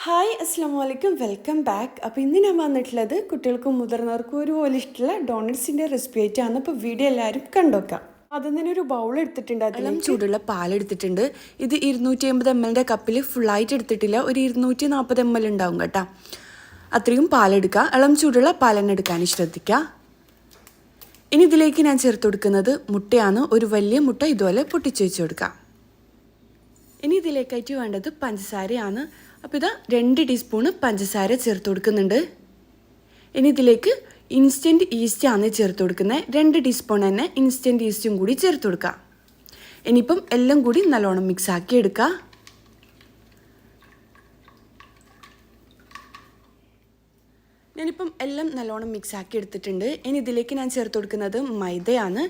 Hi അസ്സാം വലൈക്കും welcome back. അപ്പോൾ ഇന്ന് ഞാൻ വന്നിട്ടുള്ളത് കുട്ടികൾക്കും മുതിർന്നവർക്കും ഒരുപോലെ ഇഷ്ടമുള്ള ഡോണറ്റ്സിൻ്റെ റെസിപ്പി ആയിട്ടാണ്. അപ്പോൾ വീഡിയോ എല്ലാവരും കണ്ടോക്കാം. അതിൽ തന്നെ ഒരു ബൗൾ എടുത്തിട്ടുണ്ട്, അതിലും ചൂടുള്ള പാലെടുത്തിട്ടുണ്ട്. ഇത് 250 ml കപ്പിൽ ഫുള്ളായിട്ട് എടുത്തിട്ടില്ല, ഒരു 240 ml ഉണ്ടാവും കേട്ടോ. അത്രയും പാലെടുക്കുക. ഇളം ചൂടുള്ള പാലെന്നെ എടുക്കാൻ ശ്രദ്ധിക്കുക. ഇനി ഇതിലേക്ക് ഞാൻ ചേർത്ത് കൊടുക്കുന്നത് മുട്ടയാണ്. ഒരു വലിയ മുട്ട ഇതുപോലെ പൊട്ടിച്ച് വെച്ച് കൊടുക്കുക. ഇനി ഇതിലേക്കായിട്ട് വേണ്ടത് പഞ്ചസാരയാണ്. അപ്പോൾ ഇതാ 2 ടീസ്പൂണ് പഞ്ചസാര ചേർത്ത് കൊടുക്കുന്നുണ്ട്. ഇനി ഇതിലേക്ക് ഇൻസ്റ്റൻറ്റ് ഈസ്റ്റാണ് ചേർത്ത് കൊടുക്കുന്നത്. 2 ടീസ്പൂൺ തന്നെ ഇൻസ്റ്റൻറ്റ് ഈസ്റ്റും കൂടി ചേർത്ത് കൊടുക്കുക. ഇനിയിപ്പം എല്ലാം കൂടി നല്ലോണം മിക്സ് ആക്കി എടുക്കുക. ഞാനിപ്പം എല്ലാം നല്ലോണം മിക്സ് ആക്കി എടുത്തിട്ടുണ്ട്. ഇനി ഇതിലേക്ക് ഞാൻ ചേർത്ത് കൊടുക്കുന്നത് മൈദയാണ്.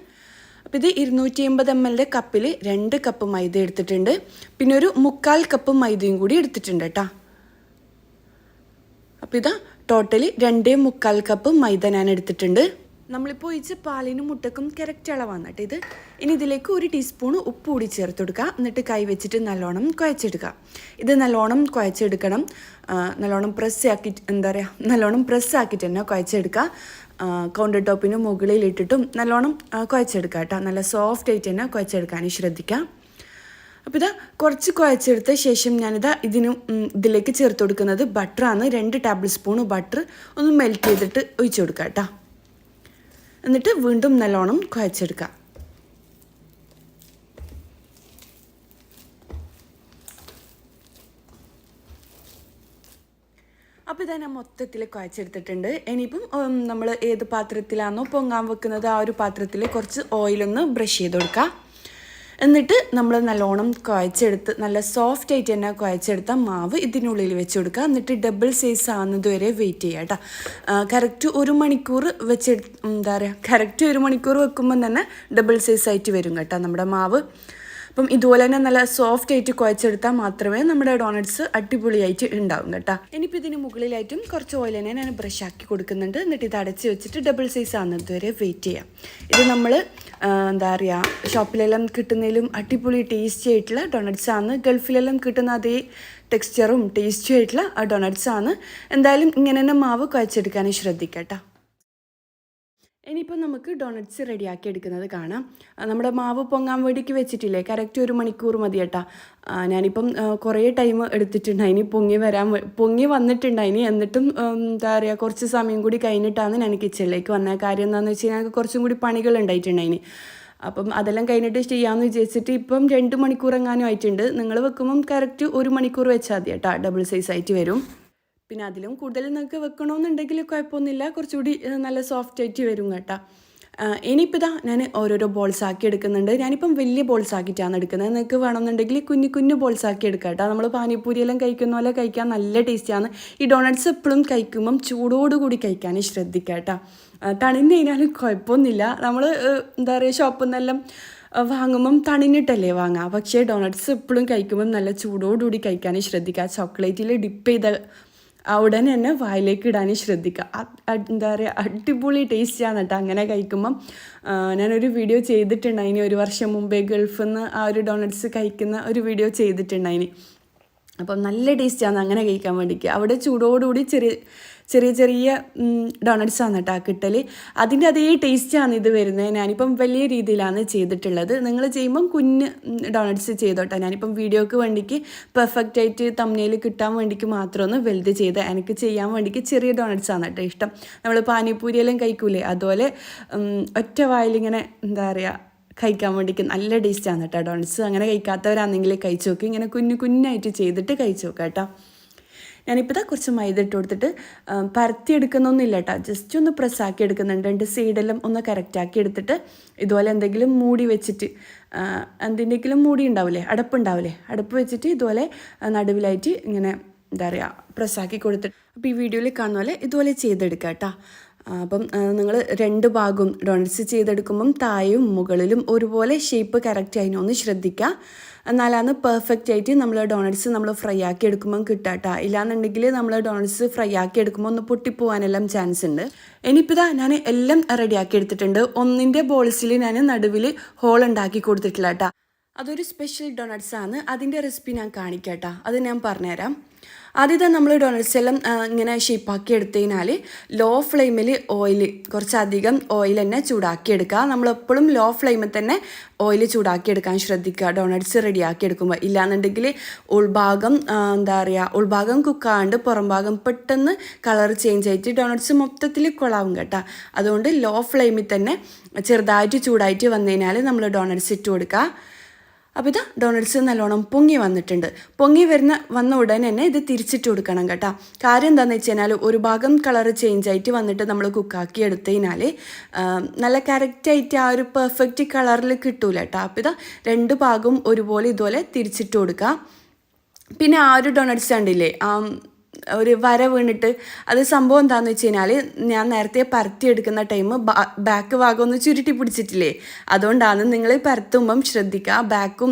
അപ്പോൾ ഇത് 250 ml കപ്പിൽ 2 കപ്പ് മൈദ എടുത്തിട്ടുണ്ട്. പിന്നെ ഒരു 1/4 കപ്പ് മൈദയും കൂടി എടുത്തിട്ടുണ്ട് കേട്ടോ. അപ്പോൾ ഇതാ ടോട്ടലി 2.25 കപ്പ് മൈദ ഞാൻ എടുത്തിട്ടുണ്ട്. നമ്മളിപ്പോൾ ഒഴിച്ച പാലിനും മുട്ടക്കും കറക്റ്റ് അളവാണ് കേട്ടോ ഇത്. ഇനി ഇതിലേക്ക് 1 ടീസ്പൂൺ ഉപ്പ് കൂടി ചേർത്ത് കൊടുക്കുക. എന്നിട്ട് കൈ വെച്ചിട്ട് നല്ലോണം കുഴച്ചെടുക്കുക. ഇത് നല്ലോണം കുഴച്ചെടുക്കണം. നല്ലോണം നല്ലോണം പ്രസ്സാക്കിയിട്ട് തന്നെ കുഴച്ചെടുക്കുക. കൗണ്ടർ ടോപ്പിന് മുകളിലിട്ടിട്ടും നല്ലോണം കുഴച്ചെടുക്കുക കേട്ടോ. നല്ല സോഫ്റ്റ് ആയിട്ട് തന്നെ കുഴച്ചെടുക്കാൻ ശ്രദ്ധിക്കാം. അപ്പോൾ ഇതാ കുറച്ച് കുഴച്ചെടുത്ത ശേഷം ഞാനിതാ ഇതിലേക്ക് ചേർത്ത് കൊടുക്കുന്നത് ബട്ടറാണ്. 2 ടേബിൾ സ്പൂൺ ബട്ടർ ഒന്ന് മെൽറ്റ് ചെയ്തിട്ട് ഒഴിച്ചു കൊടുക്കുക കേട്ടോ. എന്നിട്ട് വീണ്ടും നല്ലോണം കുഴച്ചെടുക്കുക. അപ്പോൾ ഇതാ ഞാൻ മൊത്തത്തിൽ കുഴച്ചെടുത്തിട്ടുണ്ട്. ഇനിയിപ്പം നമ്മൾ ഏത് പാത്രത്തിലാണോ പൊങ്ങാൻ വെക്കുന്നത് ആ ഒരു പാത്രത്തിൽ കുറച്ച് ഓയിലൊന്ന് ബ്രഷ് ചെയ്ത് കൊടുക്കുക. എന്നിട്ട് നമ്മൾ നല്ലോണം കുഴച്ചെടുത്ത് നല്ല സോഫ്റ്റ് ആയിട്ട് തന്നെ കുഴച്ചെടുത്ത മാവ് ഇതിനുള്ളിൽ വെച്ച് കൊടുക്കുക. എന്നിട്ട് ഡബിൾ സൈസ് ആകുന്നത് വരെ വെയിറ്റ് ചെയ്യുക കേട്ടോ. കറക്റ്റ് 1 മണിക്കൂർ കറക്റ്റ് 1 മണിക്കൂർ വെക്കുമ്പം തന്നെ ഡബിൾ സൈസ് ആയിട്ട് വരും കേട്ടോ നമ്മുടെ മാവ്. അപ്പം ഇതുപോലെ തന്നെ നല്ല സോഫ്റ്റ് ആയിട്ട് കുഴച്ചെടുത്താൽ മാത്രമേ നമ്മുടെ ഡോണറ്റ്സ് അടിപൊളിയായിട്ട് ഉണ്ടാവും കേട്ടോ. ഇനിയിപ്പോൾ ഇതിന് മുകളിലായിട്ടും കുറച്ച് ഓയിൽ തന്നെ ഞാൻ ബ്രഷ് ആക്കി കൊടുക്കുന്നുണ്ട്. എന്നിട്ട് ഇത് അടച്ച് വെച്ചിട്ട് ഡബിൾ സൈസ് ആകുന്നത് വരെ വെയിറ്റ് ചെയ്യാം. ഇത് നമ്മൾ ഷോപ്പിലെല്ലാം കിട്ടുന്നതിലും അടിപൊളി ടേസ്റ്റി ആയിട്ടുള്ള ഡോണറ്റ്സ് ആണ്. ഗൾഫിലെല്ലാം കിട്ടുന്ന അതേ ടെക്സ്ചറും ടേസ്റ്റി ആയിട്ടുള്ള ഡോണറ്റ്സ് ആണ്. എന്തായാലും ഇങ്ങനെ തന്നെ മാവ് കുഴച്ചെടുക്കാൻ ശ്രദ്ധിക്കാം കേട്ടോ. ഇനിയിപ്പോൾ നമുക്ക് ഡോണറ്റ്സ് റെഡിയാക്കി എടുക്കുന്നത് കാണാം. നമ്മുടെ മാവ് പൊങ്ങാൻ വേണ്ടിക്ക് വെച്ചിട്ടില്ലേ, കറക്റ്റ് 1 മണിക്കൂർ മതി കേട്ടോ. ഞാനിപ്പം കുറേ ടൈം എടുത്തിട്ടുണ്ടായിനി പൊങ്ങി വന്നിട്ടുണ്ടായിനി. എന്നിട്ടും കുറച്ച് സമയം കൂടി കഴിഞ്ഞിട്ടാണ് ഞാൻ കിച്ചണിലേക്ക് വന്നത്. കാര്യം എന്താണെന്ന് വെച്ച് കഴിഞ്ഞാൽ ഞങ്ങൾക്ക് കുറച്ചും കൂടി പണികൾ ഉണ്ടായിട്ടുണ്ടായിനി. അപ്പം അതെല്ലാം കഴിഞ്ഞിട്ട് ചെയ്യാമെന്ന് വിചാരിച്ചിട്ട് ഇപ്പം 2 മണിക്കൂർ എങ്ങാനും ആയിട്ടുണ്ട്. നിങ്ങൾ വെക്കുമ്പം കറക്റ്റ് 1 മണിക്കൂർ വെച്ചാൽ മതി കേട്ടോ. ഡബിൾ സൈസ് ആയിട്ട് വരും. പിന്നെ അതിലും കൂടുതൽ നിങ്ങൾക്ക് വെക്കണമെന്നുണ്ടെങ്കിൽ കുഴപ്പമൊന്നുമില്ല, കുറച്ചുകൂടി നല്ല സോഫ്റ്റ് ആയിട്ട് വരും കേട്ടോ. ഇനിയിപ്പോൾ ഇതാ ഞാൻ ഓരോരോ ബോൾസ് ആക്കി എടുക്കുന്നുണ്ട്. ഞാനിപ്പം വലിയ ബോൾസ് ആക്കിയിട്ടാണ് എടുക്കുന്നത്. നിങ്ങൾക്ക് വേണമെന്നുണ്ടെങ്കിൽ കുഞ്ഞു ബോൾസ് ആക്കി എടുക്കാം കേട്ടോ. നമ്മൾ പാനിപ്പൂരിയെല്ലാം കഴിക്കുന്ന പോലെ കഴിക്കാൻ നല്ല ടേസ്റ്റിയാണ്. ഈ ഡോണറ്റ്സ് എപ്പോഴും കഴിക്കുമ്പം ചൂടോടുകൂടി കഴിക്കാൻ ശ്രദ്ധിക്കുക കേട്ടോ. തണിഞ്ഞ് കഴിഞ്ഞാലും കുഴപ്പമൊന്നുമില്ല. നമ്മൾ ഷോപ്പിൽ നിന്നെല്ലാം വാങ്ങുമ്പം തണിഞ്ഞിട്ടല്ലേ വാങ്ങുക. പക്ഷേ ഡോണറ്റ്സ് എപ്പോഴും കഴിക്കുമ്പം നല്ല ചൂടോടുകൂടി കഴിക്കാൻ ശ്രദ്ധിക്കുക. ചോക്ലേറ്റിൽ ഡിപ്പ് ചെയ്ത ഉടനെ തന്നെ വായിലേക്ക് ഇടാൻ ശ്രദ്ധിക്കുക. അടിപൊളി ടേസ്റ്റാണ് കേട്ടോ അങ്ങനെ കഴിക്കുമ്പം. ഞാനൊരു വീഡിയോ ചെയ്തിട്ടുണ്ടായിനി 1 വർഷം മുമ്പേ ഗൾഫിൽ നിന്ന് ആ ഒരു ഡോണറ്റ്സ് കഴിക്കുന്ന ഒരു വീഡിയോ ചെയ്തിട്ടുണ്ടായിനി. അപ്പം നല്ല ടേസ്റ്റാണ് അങ്ങനെ കഴിക്കാൻ വേണ്ടിയിട്ട്. അവിടെ ചൂടോടുകൂടി ചെറിയ ഡോണറ്റ്സാണ് കേട്ടോ കിട്ടൽ. അതിൻ്റെ അതേ ടേസ്റ്റാണ് ഇത് വരുന്നത്. ഞാനിപ്പം വലിയ രീതിയിലാണ് ചെയ്തിട്ടുള്ളത്. നിങ്ങൾ ചെയ്യുമ്പം കുഞ്ഞ് ഡോണറ്റ്സ് ചെയ്തോട്ടെ. ഞാനിപ്പം വീഡിയോക്ക് വേണ്ടിക്ക് പെർഫെക്റ്റ് ആയിട്ട് തമ്മിൽ കിട്ടാൻ വേണ്ടിക്ക് മാത്രമൊന്ന് വലുത് ചെയ്ത് എനിക്ക് ചെയ്യാൻ വേണ്ടിക്ക് ചെറിയ ഡോണറ്റ്സാണ് കേട്ടോ ഇഷ്ടം. നമ്മൾ പാനിപ്പൂരിയെല്ലാം കഴിക്കൂലേ, അതുപോലെ ഒറ്റ വായിലിങ്ങനെ കഴിക്കാൻ വേണ്ടിക്ക് നല്ല ടേസ്റ്റാണ് കേട്ടോ ഡോണറ്റ്സ്. അങ്ങനെ കഴിക്കാത്തവരാണെങ്കിൽ കഴിച്ചു നോക്കി. ഇങ്ങനെ കുഞ്ഞായിട്ട് ചെയ്തിട്ട് കഴിച്ചു നോക്കാം കേട്ടോ. ഞാനിപ്പോൾ കുറച്ച് മൈദ ഇട്ട് കൊടുത്തിട്ട് പരത്തിയെടുക്കുന്നൊന്നുമില്ല കേട്ടോ. ജസ്റ്റ് ഒന്ന് പ്രസ്സാക്കി എടുക്കുന്നുണ്ട്. 2 സൈഡെല്ലാം ഒന്ന് കറക്റ്റാക്കി എടുത്തിട്ട് ഇതുപോലെ എന്തെങ്കിലും മൂടി വെച്ചിട്ട് എന്തിൻ്റെങ്കിലും മൂടി ഉണ്ടാവില്ലേ, അടുപ്പ് വെച്ചിട്ട് ഇതുപോലെ നടുവിലായിട്ട് ഇങ്ങനെ പ്രസ്സാക്കി കൊടുത്തിട്ട് അപ്പോൾ ഈ വീഡിയോയിൽ കാണുന്ന പോലെ ഇതുപോലെ ചെയ്തെടുക്കുക കേട്ടോ. അപ്പം നിങ്ങൾ 2 ഭാഗവും ഡോണറ്റ്സ് ചെയ്തെടുക്കുമ്പം താഴെയും മുകളിലും ഒരുപോലെ ഷേപ്പ് കറക്റ്റ് അതിനൊന്ന് ശ്രദ്ധിക്കുക. എന്നാലാണ് പെർഫെക്റ്റ് ആയിട്ട് നമ്മൾ ഡോണറ്റ്സ് ഫ്രൈ ആക്കി എടുക്കുമ്പം കിട്ടുക കേട്ടോ. ഇല്ലാന്നുണ്ടെങ്കിൽ നമ്മൾ ഡോണറ്റ്സ് ഫ്രൈ ആക്കി എടുക്കുമ്പോൾ ഒന്ന് പൊട്ടിപ്പോവാനെല്ലാം ചാൻസ് ഉണ്ട്. ഇനിയിപ്പോൾ ഞാൻ എല്ലാം റെഡിയാക്കി എടുത്തിട്ടുണ്ട്. ഒന്നിൻ്റെ ബോൾസിൽ ഞാൻ നടുവിൽ ഹോൾ ഉണ്ടാക്കി കൊടുത്തിട്ടില്ല കേട്ടോ. അതൊരു സ്പെഷ്യൽ ഡോണറ്റ്സ് ആണ്. അതിൻ്റെ റെസിപ്പി ഞാൻ കാണിക്കാം കേട്ടോ. അത് ഞാൻ പറഞ്ഞുതരാം. ആദ്യം നമ്മൾ ഡോണറ്റ്സ് എല്ലാം ഇങ്ങനെ ഷേപ്പാക്കി എടുത്തു കഴിഞ്ഞാൽ ലോ ഫ്ലെയിമിൽ ഓയിൽ കുറച്ചധികം ഓയിൽ തന്നെ ചൂടാക്കി എടുക്കുക. നമ്മളെപ്പോഴും ലോ ഫ്ലെയിമിൽ തന്നെ ഓയിൽ ചൂടാക്കി എടുക്കാൻ ശ്രദ്ധിക്കുക ഡോണറ്റ്സ് റെഡിയാക്കി എടുക്കുമ്പോൾ. ഇല്ലാന്നുണ്ടെങ്കിൽ ഉൾഭാഗം ഉൾഭാഗം കുക്കാണ്ട് പുറം ഭാഗം പെട്ടെന്ന് കളർ ചേഞ്ച് ആയിട്ട് ഡോണറ്റ്സ് മൊത്തത്തിൽ കൊളാവും കേട്ടോ. അതുകൊണ്ട് ലോ ഫ്ലെയിമിൽ തന്നെ ചെറുതായിട്ട് ചൂടായിട്ട് വന്നു കഴിഞ്ഞാൽ നമ്മൾ ഡോണറ്റ്സ് ഇട്ട് കൊടുക്കുക. അപ്പോൾ ഇതാ ഡോണറ്റ്സ് നല്ലോണം പൊങ്ങി വന്നിട്ടുണ്ട്. പൊങ്ങി വന്ന ഉടനെ തന്നെ ഇത് തിരിച്ചിട്ട് കൊടുക്കണം കേട്ടോ. കാര്യം എന്താണെന്ന് വെച്ച് കഴിഞ്ഞാൽ ഒരു ഭാഗം കളർ ചേഞ്ച് ആയിട്ട് വന്നിട്ട് നമ്മൾ കുക്കാക്കി എടുത്തു കഴിഞ്ഞാൽ നല്ല കറക്റ്റായിട്ട് ആ ഒരു പെർഫെക്റ്റ് കളറിൽ കിട്ടൂല കേട്ടോ. അപ്പോൾ ഇതാ രണ്ട് ഭാഗവും ഒരുപോലെ ഇതുപോലെ തിരിച്ചിട്ട് കൊടുക്കുക. പിന്നെ ആ ഒരു ഡോണറ്റ്സ് കണ്ടില്ലേ ഒരു വര വീണിട്ട് അത് സംഭവം എന്താണെന്ന് വെച്ച് കഴിഞ്ഞാൽ ഞാൻ നേരത്തെ പരത്തിയെടുക്കുന്ന ടൈം ബാക്ക് ഭാഗം ഒന്ന് ചുരുട്ടി പിടിച്ചിട്ടില്ലേ, അതുകൊണ്ടാണ്. നിങ്ങൾ പരത്തുമ്പം ശ്രദ്ധിക്കുക ബാക്കും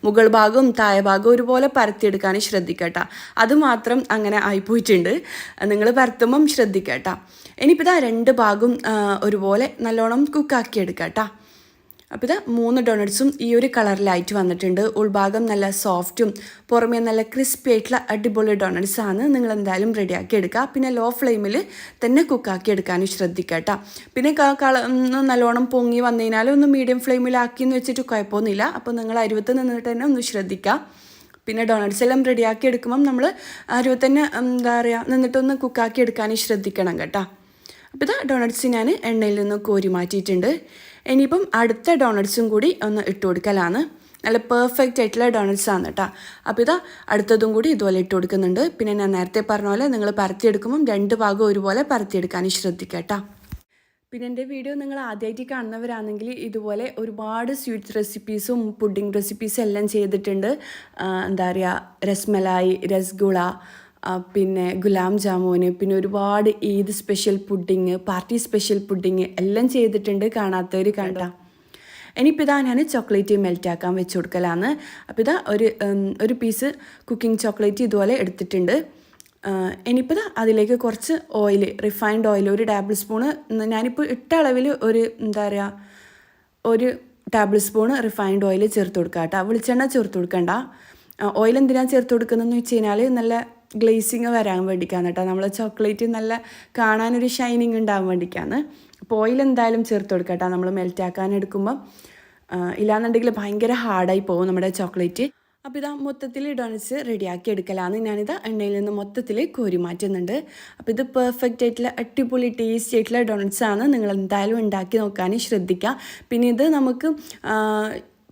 മുകൾ ഭാഗവും താഴെ ഭാഗവും ഒരുപോലെ പരത്തിയെടുക്കാൻ ശ്രദ്ധിക്കട്ടോ. അത് മാത്രം അങ്ങനെ ആയിപ്പോയിട്ടുണ്ട്, നിങ്ങൾ പരത്തുമ്പം ശ്രദ്ധിക്കട്ടോ. ഇനിയിപ്പോൾ ഇതാ രണ്ട് ഭാഗവും ഒരുപോലെ നല്ലോണം കുക്കാക്കി എടുക്കട്ടോ. അപ്പോൾ ഇത് 3 ഡോണറ്റ്സും ഈ ഒരു കളറിലായിട്ട് വന്നിട്ടുണ്ട്. ഉൾഭാഗം നല്ല സോഫ്റ്റും പുറമേ നല്ല ക്രിസ്പി ആയിട്ടുള്ള അടിപൊളി ഡോണറ്റ്സ് ആണ്. നിങ്ങൾ എന്തായാലും റെഡിയാക്കി എടുക്കുക. പിന്നെ ലോ ഫ്ലെയിമിൽ തന്നെ കുക്കാക്കി എടുക്കാനും ശ്രദ്ധിക്കുക കേട്ടോ. പിന്നെ നല്ലോണം പൊങ്ങി വന്നു കഴിഞ്ഞാൽ ഒന്ന് മീഡിയം ഫ്ലെയിമിലാക്കിയെന്ന് വെച്ചിട്ട് കുഴപ്പമൊന്നുമില്ല. അപ്പോൾ നിങ്ങൾ അരുവത്ത് നിന്നിട്ട് തന്നെ ഒന്ന് ശ്രദ്ധിക്കുക. പിന്നെ ഡോണറ്റ്സ് എല്ലാം റെഡിയാക്കി എടുക്കുമ്പം നമ്മൾ അരുവത്ത് തന്നെ നിന്നിട്ടൊന്ന് കുക്കാക്കി എടുക്കാനും ശ്രദ്ധിക്കണം കേട്ടോ. അപ്പോൾ ഇതാ ഡോണറ്റ്സ് ഞാൻ എണ്ണയിൽ നിന്ന് കോരി മാറ്റിയിട്ടുണ്ട്. ഇനിയിപ്പം അടുത്ത ഡോണറ്റ്സും കൂടി ഒന്ന് ഇട്ട് കൊടുക്കലാണ്. നല്ല പെർഫെക്റ്റ് ആയിട്ടുള്ള ഡോണറ്റ്സ് ആണ് കേട്ടോ. അപ്പോൾ ഇതാ അടുത്തതും കൂടി ഇതുപോലെ ഇട്ട് കൊടുക്കുന്നുണ്ട്. പിന്നെ ഞാൻ നേരത്തെ പറഞ്ഞ പോലെ നിങ്ങൾ പരത്തിയെടുക്കുമ്പം രണ്ട് ഭാഗം ഒരുപോലെ പരത്തിയെടുക്കാനും ശ്രദ്ധിക്കുക കേട്ടോ. പിന്നെ എൻ്റെ വീഡിയോ നിങ്ങൾ ആദ്യമായിട്ട് കാണുന്നവരാണെങ്കിൽ ഇതുപോലെ ഒരുപാട് സ്വീറ്റ്സ് റെസിപ്പീസും പുഡിംഗ് റെസിപ്പീസും എല്ലാം ചെയ്തിട്ടുണ്ട്. രസ്മലായി, രസഗുള, പിന്നെ ഗുലാം ജാമുന്, പിന്നെ ഒരുപാട് Eid special pudding, party special pudding എല്ലാം ചെയ്തിട്ടുണ്ട്. കാണാത്തവർ കണ്ട. ഇനിയിപ്പോൾ ഇതാ ഞാൻ ചോക്ലേറ്റ് മെൽറ്റാക്കാൻ വെച്ച് കൊടുക്കലാണ്. അപ്പോൾ ഇതാ ഒരു പീസ് കുക്കിംഗ് ചോക്ലേറ്റ് ഇതുപോലെ എടുത്തിട്ടുണ്ട്. ഇനിയിപ്പോൾ ഇതാ അതിലേക്ക് കുറച്ച് ഓയിൽ, റിഫൈൻഡ് ഓയിൽ, ഒരു ടേബിൾ സ്പൂണ്, ഞാനിപ്പോൾ ഇട്ട അളവിൽ ഒരു ടേബിൾ സ്പൂണ് റിഫൈൻഡ് ഓയിൽ ചേർത്ത് കൊടുക്കുക കേട്ടോ. വെളിച്ചെണ്ണ ചേർത്ത് കൊടുക്കണ്ട. ഓയിൽ എന്തിനാണ് ചേർത്ത് കൊടുക്കുന്നതെന്ന് വെച്ച് കഴിഞ്ഞാൽ നല്ല ഗ്ലേസിങ് വരാൻ വേണ്ടിയിട്ടാണ് കേട്ടോ. നമ്മൾ ചോക്ലേറ്റ് നല്ല കാണാനൊരു ഷൈനിങ് ഉണ്ടാകാൻ വേണ്ടിയിട്ടാണ്. അപ്പോൾ ഓയിൽ എന്തായാലും ചേർത്ത് കൊടുക്കുക കേട്ടോ നമ്മൾ മെൽറ്റാക്കാൻ എടുക്കുമ്പം. ഇല്ലാന്നുണ്ടെങ്കിൽ ഭയങ്കര ഹാർഡായി പോകും നമ്മുടെ ചോക്ലേറ്റ്. അപ്പോൾ ഇതാ മൊത്തത്തിൽ ഡോണറ്റ്സ് റെഡിയാക്കി എടുക്കലാണ്. ഞാനിത് എണ്ണയിൽ നിന്ന് മൊത്തത്തിൽ കോരി മാറ്റുന്നുണ്ട്. അപ്പോൾ ഇത് പെർഫെക്റ്റ് ആയിട്ടുള്ള അടിപൊളി ടേസ്റ്റി ആയിട്ടുള്ള ഡോണറ്റ്സ് ആണ്. നിങ്ങൾ എന്തായാലും ഉണ്ടാക്കി നോക്കാൻ ശ്രദ്ധിക്കുക. പിന്നെ ഇത് നമുക്ക്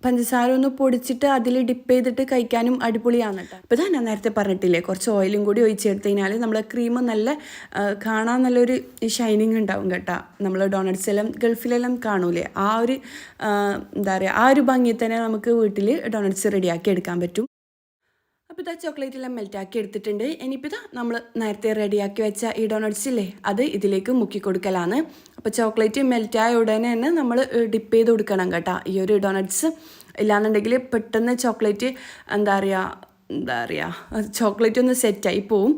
പഞ്ചസാര ഒന്ന് പൊടിച്ചിട്ട് അതിൽ ഡിപ്പ് ചെയ്തിട്ട് കഴിക്കാനും അടിപൊളിയാണ് കേട്ടോ. അപ്പോൾ ഞാൻ നേരത്തെ പറഞ്ഞിട്ടില്ലേ, കുറച്ച് ഓയിലും കൂടി ഒഴിച്ചെടുത്ത് കഴിഞ്ഞാൽ നമ്മളെ ക്രീം നല്ല കാണാൻ നല്ലൊരു ഷൈനിങ് ഉണ്ടാവും കേട്ടോ. നമ്മൾ ഡോണറ്റ്സ് എല്ലാം ഗൾഫിലെല്ലാം കാണൂലേ, ആ ഒരു ഭംഗി തന്നെ നമുക്ക് വീട്ടിൽ ഡോണറ്റ്സ് റെഡിയാക്കി എടുക്കാൻ പറ്റും. അപ്പോൾ ഇതാ ചോക്ലേറ്റ് എല്ലാം മെൽറ്റാക്കി എടുത്തിട്ടുണ്ട്. ഇനിയിപ്പോൾ ഇതാ നമ്മൾ നേരത്തെ റെഡിയാക്കി വെച്ച ഈ ഡോണറ്റ്സ് ഇല്ലേ, അത് ഇതിലേക്ക് മുക്കി കൊടുക്കലാണ്. അപ്പോൾ ചോക്ലേറ്റ് മെൽറ്റായ ഉടനെ തന്നെ നമ്മൾ ഡിപ്പ് ചെയ്ത് കൊടുക്കണം കേട്ടോ ഈ ഒരു ഡോണറ്റ്സ്. ഇല്ലാന്നുണ്ടെങ്കിൽ പെട്ടെന്ന് ചോക്ലേറ്റ് ചോക്ലേറ്റ് ഒന്ന് സെറ്റായി പോവും.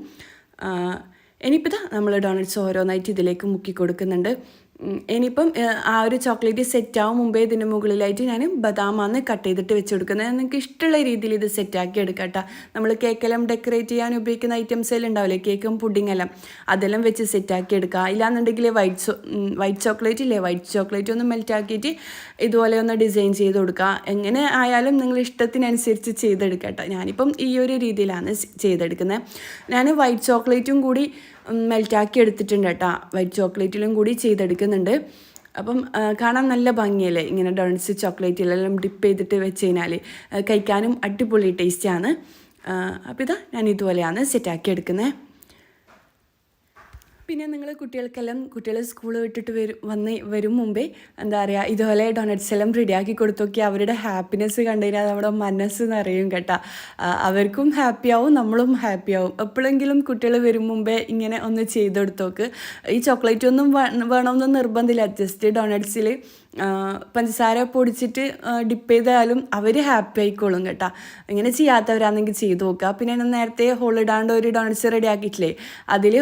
ഇനിയിപ്പോൾ ഇതാ നമ്മൾ ഡോണറ്റ്സ് ഓരോന്നായിട്ട് ഇതിലേക്ക് മുക്കി കൊടുക്കുന്നുണ്ട്. ഇനിയിപ്പം ആ ഒരു ചോക്ലേറ്റ് സെറ്റാവും മുമ്പേ ഇതിന് മുകളിലായിട്ട് ഞാൻ ബദാമാണ് കട്ട് ചെയ്തിട്ട് വെച്ച് കൊടുക്കുന്നത്. നിങ്ങൾക്ക് ഇഷ്ടമുള്ള രീതിയിൽ ഇത് സെറ്റാക്കി എടുക്കാം കേട്ടോ. നമ്മൾ കേക്കെല്ലാം ഡെക്കറേറ്റ് ചെയ്യാൻ ഉപയോഗിക്കുന്ന ഐറ്റംസ് എല്ലാം ഉണ്ടാവില്ലേ, കേക്കും പുഡിംഗ് എല്ലാം, അതെല്ലാം വെച്ച് സെറ്റാക്കി എടുക്കുക. ഇല്ലാന്നുണ്ടെങ്കിൽ വൈറ്റ് ചോക്ലേറ്റ് ഇല്ലേ, വൈറ്റ് ചോക്ലേറ്റ് ഒന്ന് മെൽറ്റാക്കിയിട്ട് ഇതുപോലെ ഒന്ന് ഡിസൈൻ ചെയ്ത് കൊടുക്കുക. എങ്ങനെ ആയാലും നിങ്ങൾ ഇഷ്ടത്തിനനുസരിച്ച് ചെയ്തെടുക്കാം കേട്ടോ. ഞാനിപ്പം ഈ ഒരു രീതിയിലാണ് ചെയ്തെടുക്കുന്നത്. ഞാൻ വൈറ്റ് ചോക്ലേറ്റും കൂടി മെൽറ്റാക്കി എടുത്തിട്ടുണ്ട് കേട്ടോ. വൈറ്റ് ചോക്ലേറ്റിലും കൂടി ചെയ്തെടുക്കുന്നുണ്ട്. അപ്പം കാണാൻ നല്ല ഭംഗിയല്ലേ ഇങ്ങനെ ഡോണറ്റ്സ് ചോക്ലേറ്റിലെല്ലാം ഡിപ്പ് ചെയ്തിട്ട് വെച്ച് കഴിഞ്ഞാൽ കഴിക്കാനും അടിപൊളി ടേസ്റ്റാണ്. അപ്പോൾ ഇതാ ഞാൻ ഇതുപോലെയാണ് സെറ്റാക്കി എടുക്കുന്നത്. പിന്നെ നിങ്ങൾ കുട്ടികൾ സ്കൂൾ വിട്ടിട്ട് വരും മുമ്പേ ഇതുപോലെ ഡോണറ്റ്സ് എല്ലാം റെഡിയാക്കി കൊടുത്തൊക്കെ അവരുടെ ഹാപ്പിനെസ് കണ്ടു കഴിഞ്ഞാൽ നമ്മുടെ മനസ്സ് നിറയും കേട്ടോ. അവർക്കും ഹാപ്പിയാവും, നമ്മളും ഹാപ്പിയാവും. എപ്പോഴെങ്കിലും കുട്ടികൾ വരും മുമ്പേ ഇങ്ങനെ ഒന്ന് ചെയ്ത് കൊടുത്തോക്ക്. ഈ ചോക്ലേറ്റ് ഒന്നും വേണമെന്ന് നിർബന്ധമില്ല. ജസ്റ്റ് ഡോണറ്റ്സിൽ പഞ്ചസാര പൊടിച്ചിട്ട് ഡിപ്പ് ചെയ്താലും അവർ ഹാപ്പി ആയിക്കോളും കേട്ടോ. ഇങ്ങനെ ചെയ്യാത്തവരാണെങ്കിൽ ചെയ്ത് നോക്കുക. പിന്നെ ഞാൻ നേരത്തെ ഹോളിടാണ്ട് ഒരു ഡോണറ്റ്സ് റെഡി ആക്കിയിട്ടില്ലേ, അതിൽ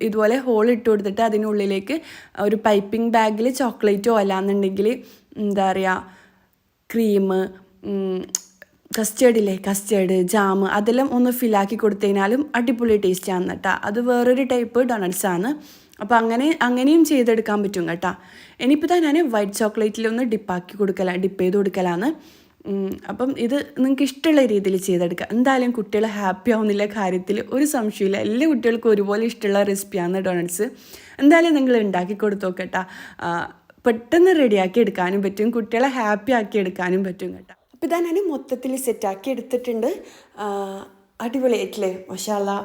ഇതുപോലെ ഹോൾ ഇട്ട് കൊടുത്തിട്ട് അതിനുള്ളിലേക്ക് ഒരു പൈപ്പിംഗ് ബാഗിൽ ചോക്ലേറ്റോ അല്ലാന്നുണ്ടെങ്കിൽ ക്രീം, കസ്റ്റേർഡ് ജാം അതെല്ലാം ഒന്ന് ഫില്ലാക്കി കൊടുത്തതിനാലും അടിപൊളി ടേസ്റ്റാണ് കേട്ടോ. അത് വേറൊരു ടൈപ്പ് ഡൊണട്ട്സാണ്. അപ്പോൾ അങ്ങനെയും ചെയ്തെടുക്കാൻ പറ്റും കേട്ടോ. ഇനിയിപ്പോൾ ഞാൻ വൈറ്റ് ചോക്ലേറ്റിലൊന്ന് ഡിപ്പ് ചെയ്ത് കൊടുക്കലാണ്. അപ്പം ഇത് നിങ്ങൾക്ക് ഇഷ്ടമുള്ള രീതിയിൽ ചെയ്തെടുക്കുക. എന്തായാലും കുട്ടികൾ ഹാപ്പി ആവുന്നില്ല കാര്യത്തിൽ ഒരു സംശയമില്ല. എല്ലാ കുട്ടികൾക്കും ഒരുപോലെ ഇഷ്ടമുള്ള റെസിപ്പിയാണ് ഡൊണട്ട്സ്. എന്തായാലും നിങ്ങൾ ഉണ്ടാക്കി കൊടുത്തു നോക്കട്ടോ. പെട്ടെന്ന് റെഡിയാക്കി എടുക്കാനും പറ്റും, കുട്ടികളെ ഹാപ്പി ആക്കി എടുക്കാനും പറ്റും കേട്ടോ. അപ്പോൾ ഇതാ ഞാൻ മൊത്തത്തിൽ സെറ്റാക്കി എടുത്തിട്ടുണ്ട്. അടിപൊളിയായിട്ടില്ലേ? മാഷാല്ലാ,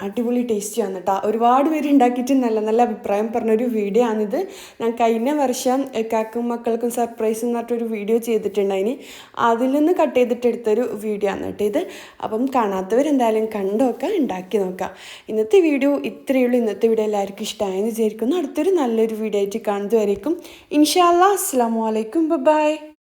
അടിപൊളി ടേസ്റ്റിയാണ് കേട്ടോ. ഒരുപാട് പേര് ഉണ്ടാക്കിയിട്ട് നല്ല നല്ല അഭിപ്രായം പറഞ്ഞൊരു വീഡിയോ ആണിത്. ഞാൻ കഴിഞ്ഞ വർഷം കാക്കും മക്കൾക്കും സർപ്രൈസ് എന്ന് പറഞ്ഞിട്ടൊരു വീഡിയോ ചെയ്തിട്ടുണ്ടായിന്. അതിൽ നിന്ന് കട്ട് ചെയ്തിട്ട് എടുത്തൊരു വീഡിയോ ആണ് കേട്ടോ ഇത്. അപ്പം കാണാത്തവരെന്തായാലും കണ്ടു നോക്കാം, ഉണ്ടാക്കി നോക്കാം. ഇന്നത്തെ വീഡിയോ ഇത്രയേ ഉള്ളൂ. ഇന്നത്തെ വീഡിയോ എല്ലാവർക്കും ഇഷ്ടമായെന്ന് വിചാരിക്കുന്നു. അടുത്തൊരു നല്ലൊരു വീഡിയോ ആയിട്ട് കാണുന്നതുവരേക്കും ഇൻഷാ അല്ലാ, അസ്സലാമു അലൈക്കും, ബൈ.